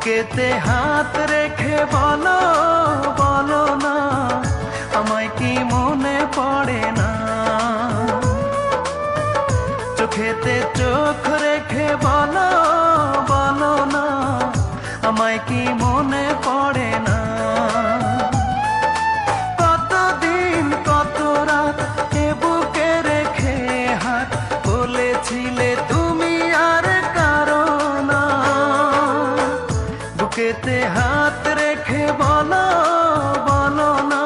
বুকেতে হাত রেখে বলো বলো না, আমায় কি মনে পড়ে না? চোখেতে চোখ রেখে বলো বলো না, আমায় কি মনে পড়ে না? কতদিন কত রাত এ বুকে রেখে হাত বলেছিলে তুমি আর কারো না। বুকেতে হাত রেখে বলো বলো না,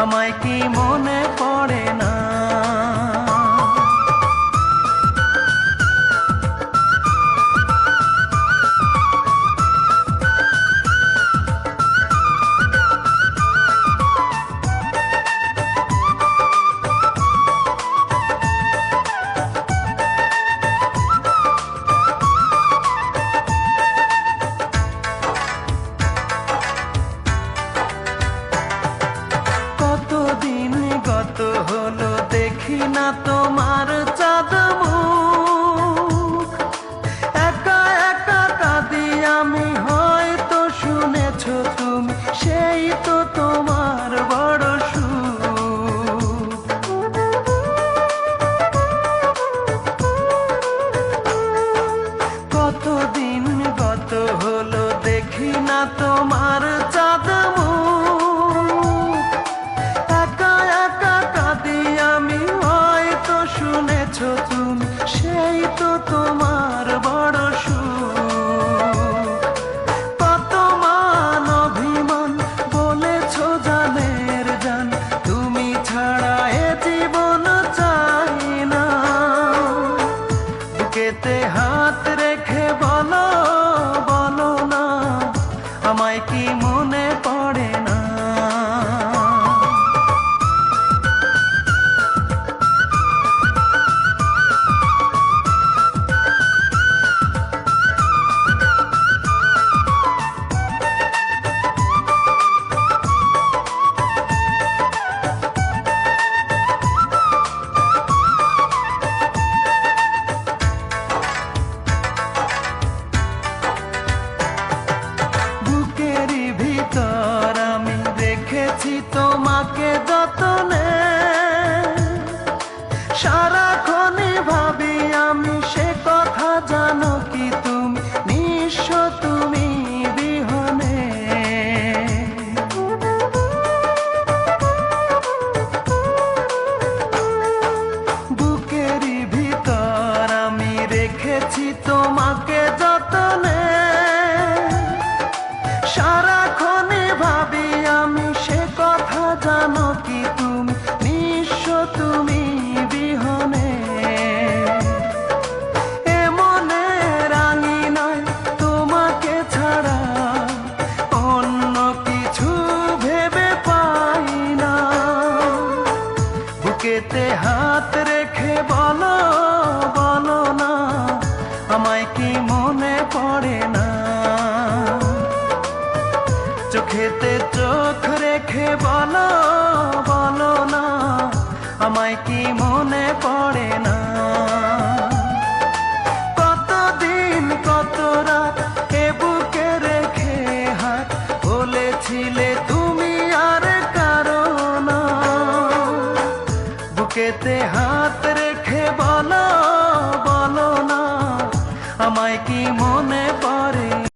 আমায় কি মনে পড়ে না? কত হলো দেখি না তোমার চাঁদ মুখ, একা একা কাঁদি আমি, হয়তো শুনেছো তুমি, সেই তো তোমার বড় সুখ। কতদিন গত হলো দেখি না তোমার চাঁদ মুখ, শুনেছো তুমি, সেই তো তোমার বড় সুখ। কত মান অভিমান বলেছো জানের জান, তুমি ছাড়া এ জীবন চাই না। বুকেতে হাত রেখে বলো বলো না, আমায় কি মনে পড়ে না? আমি রেখেছি তোমাকে যতনে, সারাক্ষণই ভাবি আমি সে কথা, জানো কি তুমি নিঃস্ব তুমি বিহনে। বুকেরই ভিতর আমি রেখেছি তোমাকে যতনে, সারাক্ষণই ভাবি আমি সে কথা, জানো কি তুমি নিঃস্ব তুমি বিহনে। এ মনে রাঙি নয় তোমাকে ছাড়া, অন্য কিছু ভেবে পাই না। বুকেতে হাত রেখে বলো বলো না, আমায় কি মনে পড়ে না? চোখেতে চোখ রেখে বলো